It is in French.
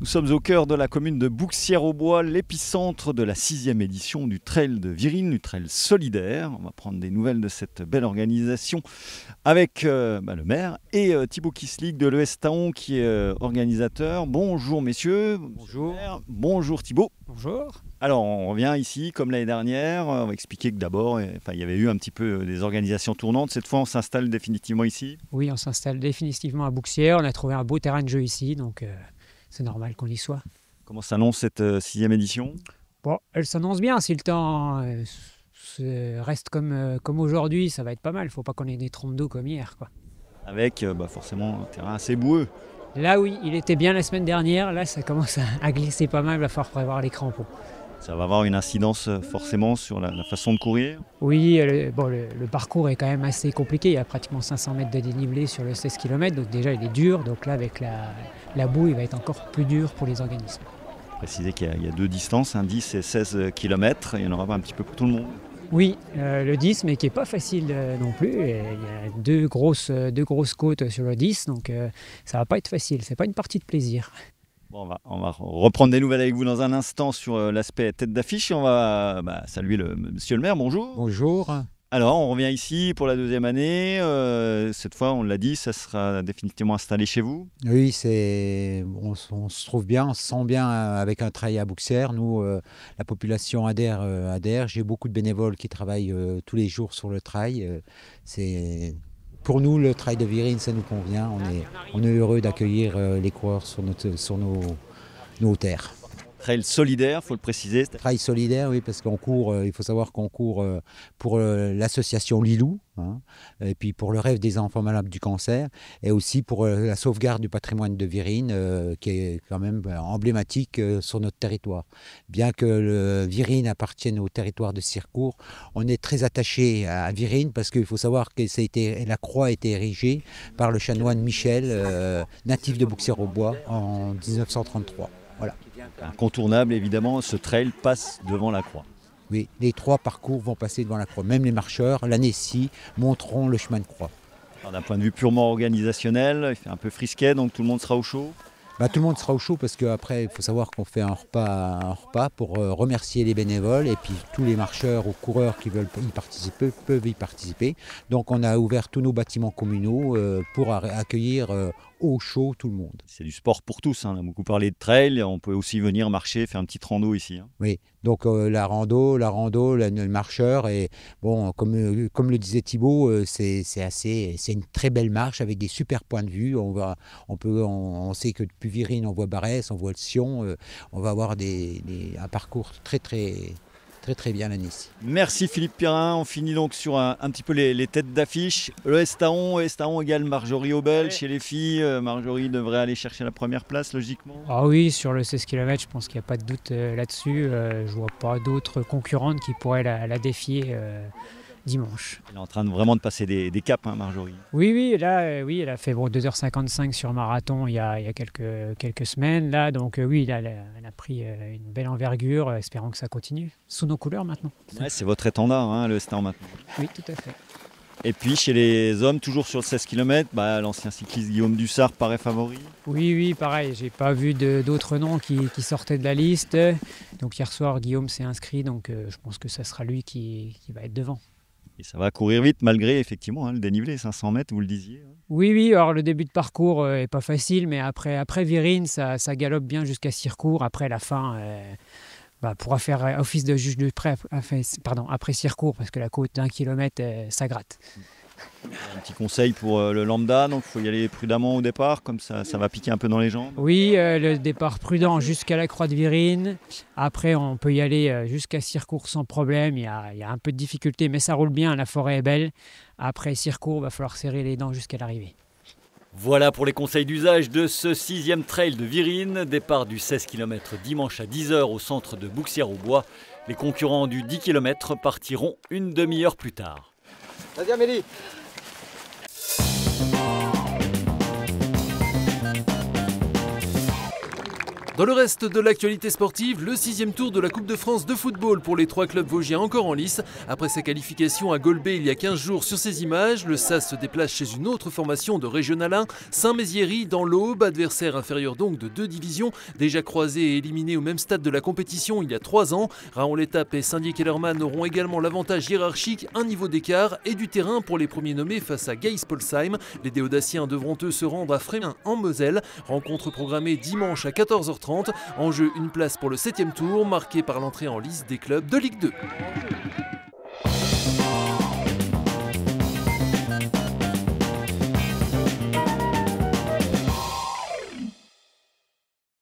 Nous sommes au cœur de la commune de Bouxières-aux-Bois, l'épicentre de la 6e édition du Trail de Virine, du Trail solidaire. On va prendre des nouvelles de cette belle organisation avec le maire et Thibaut Kislik de l'ES Taon qui est organisateur. Bonjour messieurs. Bonjour. Bonjour Thibaut. Bonjour. Alors on revient ici comme l'année dernière. On va expliquer que d'abord il y avait eu un petit peu des organisations tournantes. Cette fois on s'installe définitivement ici. Oui, on s'installe définitivement à Bouxières. On a trouvé un beau terrain de jeu ici, donc c'est normal qu'on y soit. Comment s'annonce cette 6e édition ? Bon, elle s'annonce bien. Si le temps reste comme aujourd'hui, ça va être pas mal. Il ne faut pas qu'on ait des trompes d'eau comme hier, quoi. Avec forcément un terrain assez boueux. Là oui, il était bien la semaine dernière. Là, ça commence à glisser pas mal. Il va falloir prévoir les crampons. Ça va avoir une incidence forcément sur la façon de courir. Oui, le parcours est quand même assez compliqué. Il y a pratiquement 500 mètres de dénivelé sur le 16 km. Donc déjà, il est dur. Donc là, avec la boue, il va être encore plus dur pour les organismes. Préciser qu'il y a deux distances, 10 et 16 km. Il y en aura pas un petit peu pour tout le monde. Oui, le 10, mais qui n'est pas facile non plus. Et il y a deux grosses côtes sur le 10, donc ça ne va pas être facile. Ce n'est pas une partie de plaisir. Bon, on va reprendre des nouvelles avec vous dans un instant sur l'aspect tête d'affiche. Et on va saluer monsieur le maire. Bonjour. Bonjour. Alors, on revient ici pour la 2e année. Cette fois, on l'a dit, ça sera définitivement installé chez vous. Oui, on se trouve bien, on se sent bien avec un trail à Bouxières. Nous, la population adhère. J'ai beaucoup de bénévoles qui travaillent tous les jours sur le trail. Pour nous, le trail de Virine, ça nous convient. On est heureux d'accueillir les coureurs sur nos terres. Trail solidaire, il faut le préciser. Trail solidaire, oui, parce qu'on court, il faut savoir qu'on court pour l'association Lilou, et puis pour le rêve des enfants malades du cancer, et aussi pour la sauvegarde du patrimoine de Virine, qui est quand même emblématique sur notre territoire. Bien que le Virine appartienne au territoire de Circourt, on est très attaché à Virine, parce qu'il faut savoir que la croix a été érigée par le chanoine Michel, natif de Bouxières-aux-Bois, en 1933. Voilà. Incontournable, évidemment, ce trail passe devant la croix. Oui, les 3 parcours vont passer devant la croix. Même les marcheurs, l'année-ci, montreront le chemin de croix. D'un point de vue purement organisationnel, il fait un peu frisquet, donc tout le monde sera au chaud. Tout le monde sera au chaud parce qu'après, il faut savoir qu'on fait un repas pour remercier les bénévoles et puis tous les marcheurs ou coureurs qui veulent y participer peuvent y participer. Donc on a ouvert tous nos bâtiments communaux pour accueillir au chaud tout le monde. C'est du sport pour tous, on a beaucoup parlé de trail, on peut aussi venir marcher, faire une petite rando ici. Oui, donc la rando, le marcheur, et bon, comme le disait Thibaut, c'est une très belle marche avec des super points de vue. On sait que depuis Virine, on voit Barès, on voit le Sion, on va avoir un parcours très bien l'année-ci. Merci Philippe Pirin, on finit donc sur un petit peu les têtes d'affiche. l'ES Taon égale Marjorie Aubel. Ouais. Chez les filles, Marjorie devrait aller chercher la première place logiquement. Ah oui, sur le 16 km, je pense qu'il n'y a pas de doute là-dessus. Je ne vois pas d'autres concurrentes qui pourraient la défier dimanche. Elle est en train vraiment de passer des caps, Marjorie. Oui, elle a fait 2h55 sur marathon il y a quelques semaines. Là, donc oui, elle a pris une belle envergure, espérant que ça continue. Sous nos couleurs maintenant. Ouais, c'est votre étendard, le Taon maintenant. Oui, tout à fait. Et puis chez les hommes, toujours sur le 16 km, l'ancien cycliste Guillaume Dussart paraît favori. Oui, pareil, j'ai pas vu d'autres noms qui sortaient de la liste. Donc hier soir, Guillaume s'est inscrit, donc je pense que ça sera lui qui va être devant. Et ça va courir vite malgré effectivement le dénivelé, 500 mètres, vous le disiez. Oui, alors le début de parcours est pas facile, mais après Virine, ça galope bien jusqu'à Circourt. Après la fin, pourra faire office de juge de près après Circourt, parce que la côte d'1 kilomètre, ça gratte. Un petit conseil pour le lambda, donc il faut y aller prudemment au départ, comme ça va piquer un peu dans les jambes. Oui, le départ prudent jusqu'à la croix de Virine. Après, on peut y aller jusqu'à Circourt sans problème. Il y a un peu de difficulté, mais ça roule bien, la forêt est belle. Après Circourt, il va falloir serrer les dents jusqu'à l'arrivée. Voilà pour les conseils d'usage de ce 6e trail de Virine. Départ du 16 km dimanche à 10h au centre de Bouxières-aux-Bois. Les concurrents du 10 km partiront une demi-heure plus tard. Vas-y Amélie. Dans le reste de l'actualité sportive, le 6e tour de la Coupe de France de football pour les 3 clubs vosgiens encore en lice. Après sa qualification à Golbet il y a 15 jours sur ces images, le SAS se déplace chez une autre formation de Régional 1, Saint-Méziéry dans l'Aube, adversaire inférieur donc de 2 divisions, déjà croisé et éliminé au même stade de la compétition il y a 3 ans. Raon L'Étape et Saint-Dié-Kellerman auront également l'avantage hiérarchique, un niveau d'écart et du terrain pour les premiers nommés face à Geis-Polsheim. Les Déodaciens devront eux se rendre à Frémin en Moselle. Rencontre programmée dimanche à 14h30. En jeu, une place pour le 7e tour, marqué par l'entrée en lice des clubs de Ligue 2.